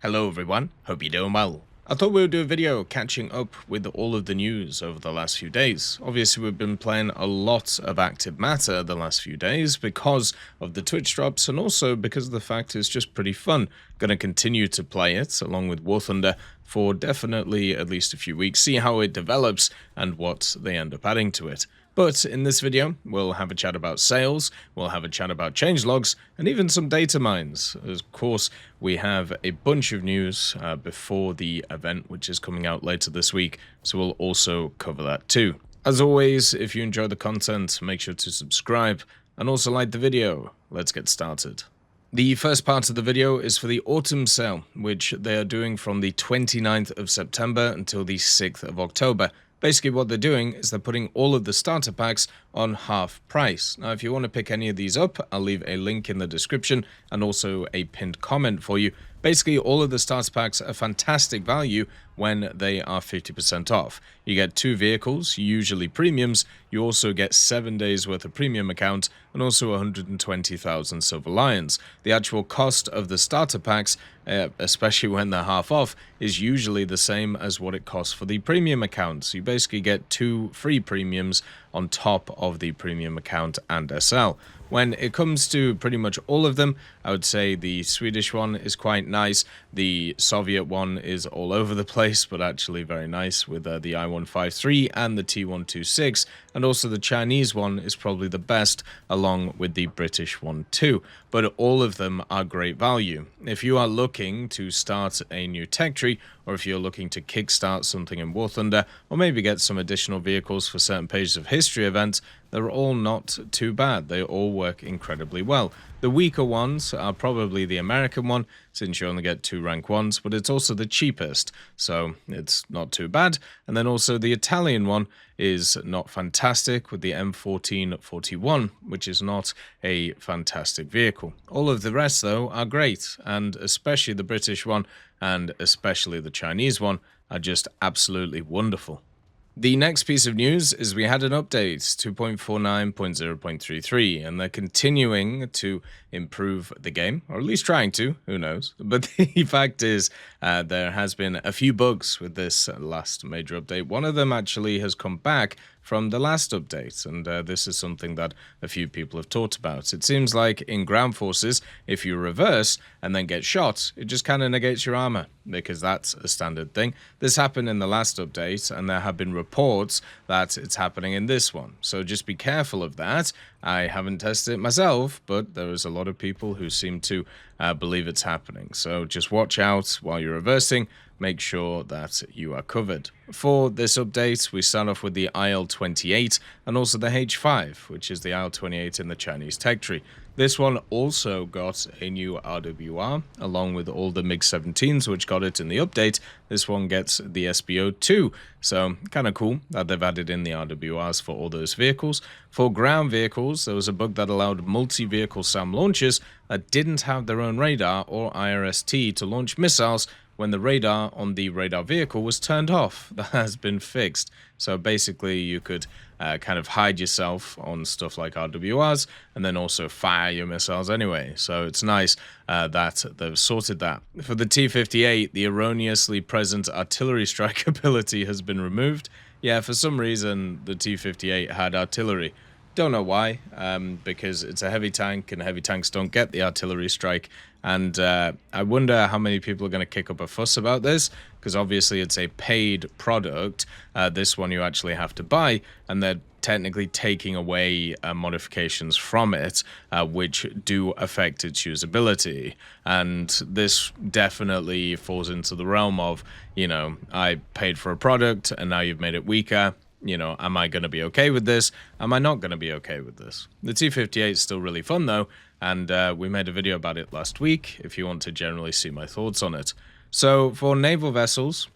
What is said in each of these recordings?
Hello everyone, hope you're doing well. I thought we would do a video catching up with all of the news over the last few days. Obviously we've been playing a lot of active matter the last few days because of the Twitch drops and also because of the fact it's just pretty fun. Gonna continue to play it along with War Thunder for definitely at least a few weeks, see how it develops and what they end up adding to it. But in this video, we'll have a chat about sales, we'll have a chat about changelogs, and even some data mines. Of course, we have a bunch of news before the event, which is coming out later this week, so we'll also cover that too. As always, if you enjoy the content, make sure to subscribe, and also like the video. Let's get started. The first part of the video is for the autumn sale, which they are doing from the 29th of September until the 6th of October. Basically what they're doing is they're putting all of the starter packs on half price. Now if you want to pick any of these up, I'll leave a link in the description and also a pinned comment for you. Basically all of the starter packs are fantastic value when they are 50% off. You get 2 vehicles, usually premiums. You also get 7 days worth of premium account and also 120,000 silver lions. The actual cost of the starter packs, especially when they're half off, is usually the same as what it costs for the premium account. So you basically get 2 free premiums on top of the premium account and SL. When it comes to pretty much all of them, I would say the Swedish one is quite nice. The Soviet one is all over the place, but actually very nice with the I-153 and the T-126. And also the Chinese one is probably the best, along with the British one too. But all of them are great value. If you are looking to start a new tech tree, or if you're looking to kickstart something in War Thunder, or maybe get some additional vehicles for certain pages of history events, they're all not too bad. They all work incredibly well. The weaker ones are probably the American one, since you only get 2 rank 1s, but it's also the cheapest, so it's not too bad. And then also the Italian one is not fantastic with the M1441, which is not a fantastic vehicle. All of the rest, though, are great, and especially the British one, and especially the Chinese one, are just absolutely wonderful. The next piece of news is we had an update, 2.49.0.33, and they're continuing to improve the game, or at least trying to, who knows. But the fact is, there has been a few bugs with this last major update. One of them actually has come back from the last update, and this is something that a few people have talked about. It seems like in ground forces, if you reverse and then get shot, it just kind of negates your armor, because that's a standard thing. This happened in the last update, and there have been reports that it's happening in this one. So just be careful of that. I haven't tested it myself, but there is a lot of people who seem to believe it's happening. So just watch out while you're reversing. Make sure that you are covered. For this update, we start off with the IL-28 and also the H5, which is the IL-28 in the Chinese tech tree. This one also got a new RWR, along with all the MiG-17s, which got it in the update. This one gets the SBO2, so kind of cool that they've added in the RWRs for all those vehicles. For ground vehicles, there was a bug that allowed multi-vehicle SAM launchers that didn't have their own radar or IRST to launch missiles when the radar on the radar vehicle was turned off. That has been fixed. So basically you could kind of hide yourself on stuff like RWRs and then also fire your missiles anyway. So it's nice that they've sorted that. For the T-58, the erroneously present artillery strike ability has been removed. Yeah, for some reason the T-58 had artillery. Don't know why, because it's a heavy tank and heavy tanks don't get the artillery strike. And I wonder how many people are going to kick up a fuss about this, because obviously it's a paid product. This one you actually have to buy, and they're technically taking away modifications from it, which do affect its usability. And this definitely falls into the realm of, you know, I paid for a product and now you've made it weaker. You know, am I going to be okay with this? Am I not going to be okay with this? The T-58 is still really fun though, and we made a video about it last week if you want to generally see my thoughts on it. So for naval vessels,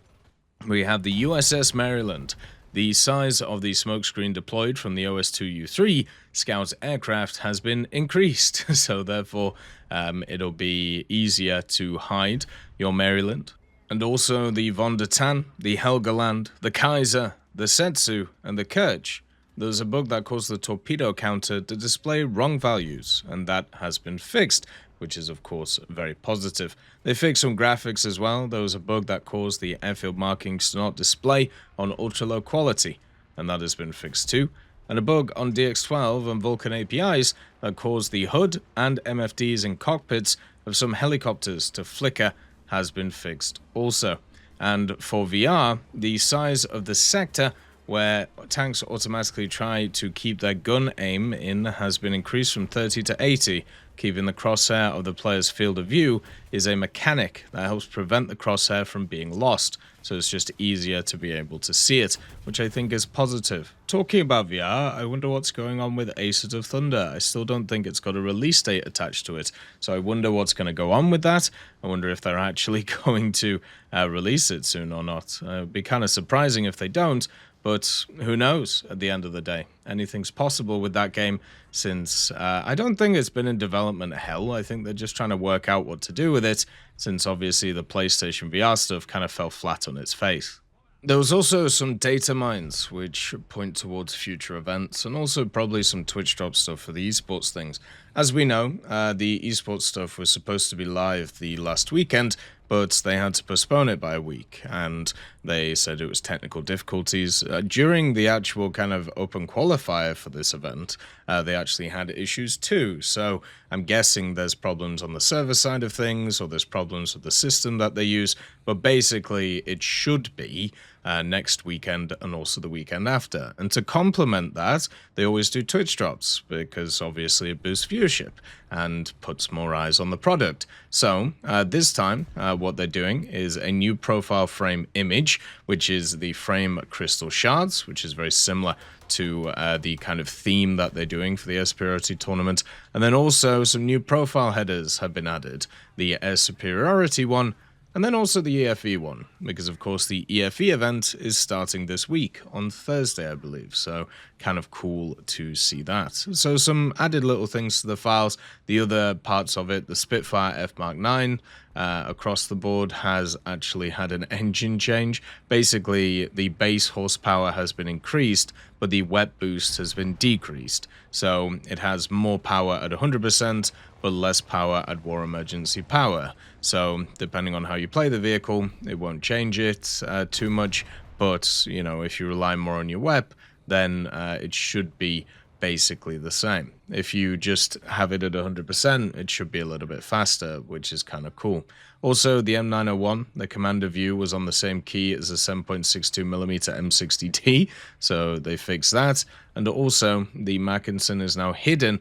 we have the USS Maryland. The size of the smokescreen deployed from the OS-2U3 Scout aircraft has been increased, so therefore it'll be easier to hide your Maryland. And also the Von der Tann, the Helgoland, the Kaiser, the Setsu, and the Kerch. There's a bug that caused the torpedo counter to display wrong values, and that has been fixed, which is of course very positive. They fixed some graphics as well. There was a bug that caused the airfield markings to not display on ultra low quality, and that has been fixed too. And a bug on DX12 and Vulkan APIs that caused the HUD and MFDs in cockpits of some helicopters to flicker has been fixed also. And for VR, the size of the sector where tanks automatically try to keep their gun aim in has been increased from 30 to 80. Keeping the crosshair of the player's field of view is a mechanic that helps prevent the crosshair from being lost, so it's just easier to be able to see it, which I think is positive. Talking about VR, I wonder what's going on with Aces of Thunder. I still don't think it's got a release date attached to it, so I wonder what's going to go on with that. I wonder if they're actually going to release it soon or not. It'd be kind of surprising if they don't, but who knows at the end of the day. Anything's possible with that game since I don't think it's been in development hell. I think they're just trying to work out what to do with it, since obviously the PlayStation VR stuff kind of fell flat on its face. There was also some data mines which point towards future events, and also probably some Twitch drop stuff for the esports things. As we know, the esports stuff was supposed to be live the last weekend, but they had to postpone it by a week, and they said it was technical difficulties. During the actual kind of open qualifier for this event, they actually had issues too, so I'm guessing there's problems on the server side of things, or there's problems with the system that they use, but basically it should be next weekend and also the weekend after. And to complement that, they always do Twitch drops, because obviously it boosts viewership and puts more eyes on the product. So this time, what they're doing is a new profile frame image, which is the frame crystal shards, which is very similar to the kind of theme that they're doing for the Air Superiority tournament. And then also some new profile headers have been added. The Air Superiority one, and then also the EFV one, because of course the EFV event is starting this week, on Thursday I believe, so kind of cool to see that. So some added little things to the files. The other parts of it, the Spitfire F Mark 9 across the board has actually had an engine change. Basically the base horsepower has been increased, but the wet boost has been decreased. So it has more power at 100%, but less power at war emergency power. So depending on how you play the vehicle, it won't change it too much, but you know, if you rely more on your WEP, then it should be basically the same. If you just have it at 100%, it should be a little bit faster, which is kind of cool. Also, the M901, the commander view was on the same key as the 7.62mm M60T, so they fixed that. And also, the Mackinson is now hidden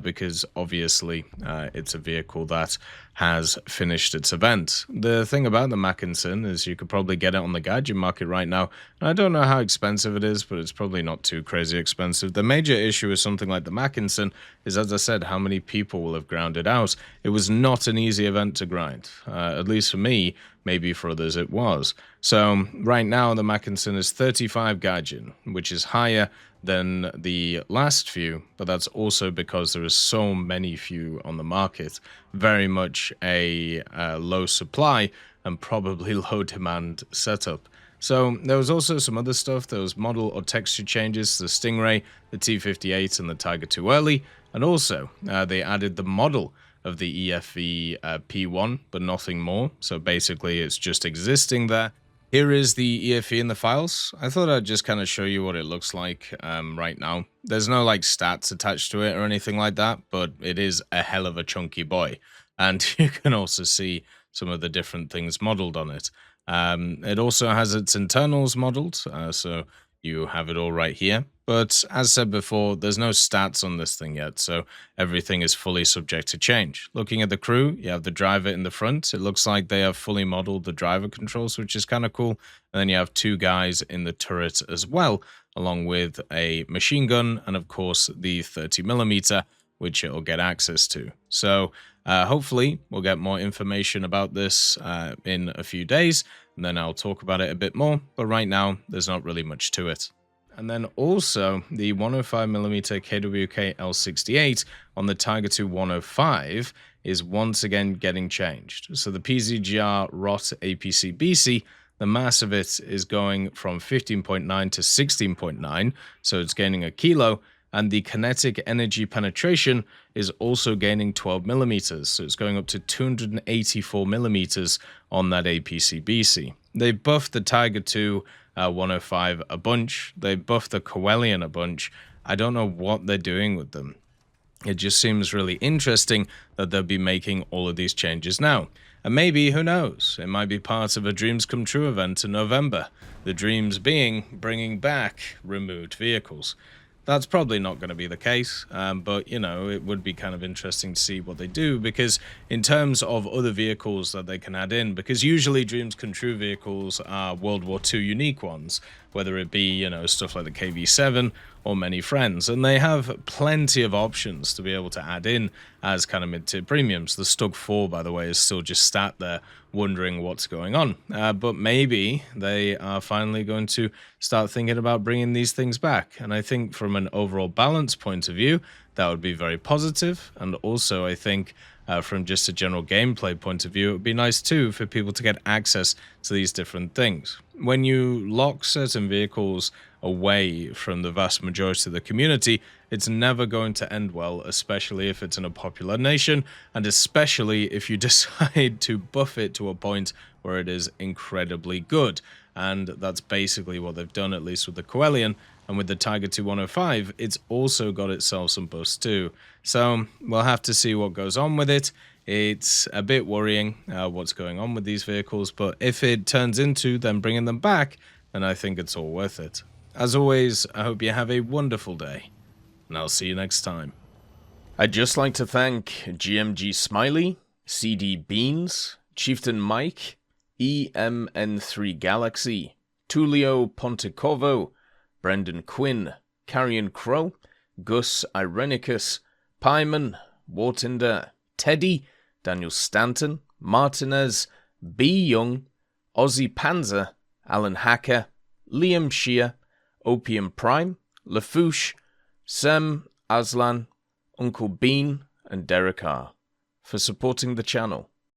because obviously it's a vehicle that has finished its event. The thing about the Mackinson is you could probably get it on the Gaijin market right now. And I don't know how expensive it is, but it's probably not too crazy expensive. The major issue with something like the Mackinson is, as I said, how many people will have ground it out. It was not an easy event to grind, at least for me. Maybe for others it was. So right now the Mackinson is 35 Gaijin, which is higher than the last few, but that's also because there is so many few on the market. Very much a low supply and probably low demand setup. So there was also some other stuff. There was model or texture changes to the Stingray, the T58 and the Tiger 2 Early, and also they added the model of the EFV P1, but nothing more. So basically it's just existing there. Here is the EFV in the files. I thought I'd just kind of show you what it looks like right now. There's no like stats attached to it or anything like that, but it is a hell of a chunky boy. And you can also see some of the different things modeled on it. It also has its internals modeled, so you have it all right here. But as said before, there's no stats on this thing yet, so everything is fully subject to change. Looking at the crew, you have the driver in the front. It looks like they have fully modeled the driver controls, which is kind of cool. And then you have two guys in the turret as well, along with a machine gun and of course the 30mm, which it'll get access to. So hopefully we'll get more information about this in a few days, and then I'll talk about it a bit more. But right now, there's not really much to it. And then also the 105mm KWK L68 on the Tiger 2 105 is once again getting changed. So the PZGR ROT APC BC, the mass of it is going from 15.9 to 16.9, so it's gaining a kilo. and the kinetic energy penetration is also gaining 12 millimeters, so it's going up to 284 millimeters on that APC-BC. They buffed the Tiger II 105 a bunch, they buffed the Corellian a bunch. I don't know what they're doing with them. It just seems really interesting that they'll be making all of these changes now. And maybe, who knows, it might be part of a Dreams Come True event in November. The dreams being bringing back removed vehicles. That's probably not going to be the case, but, you know, it would be kind of interesting to see what they do, because in terms of other vehicles that they can add in, because usually Dreams Come True vehicles are World War II unique ones, whether it be, you know, stuff like the KV-7 or Many Friends, and they have plenty of options to be able to add in as kind of mid-tier premiums. The Stug 4, by the way, is still just sat there wondering what's going on, but maybe they are finally going to start thinking about bringing these things back, and I think from an overall balance point of view, that would be very positive, and also I think from just a general gameplay point of view, it would be nice too for people to get access to these different things. When you lock certain vehicles away from the vast majority of the community, it's never going to end well, especially if it's in a popular nation, and especially if you decide to buff it to a point where it is incredibly good. And that's basically what they've done, at least with the Corellian, and with the Tiger II 105, it's also got itself some buffs too. So we'll have to see what goes on with it. It's a bit worrying what's going on with these vehicles, but if it turns into them bringing them back, then I think it's all worth it. As always, I hope you have a wonderful day, and I'll see you next time. I'd just like to thank GMG Smiley, CD Beans, Chieftain Mike, EMN3 Galaxy, Tulio Pontecorvo, Brendan Quinn, Carrion Crow, Gus Irenicus, Pyman, Wartinder, Teddy, Daniel Stanton, Martinez, B. Young, Ozzy Panzer, Alan Hacker, Liam Shear, Opium Prime, Lafouche, Sem, Aslan, Uncle Bean, and Derek R. for supporting the channel.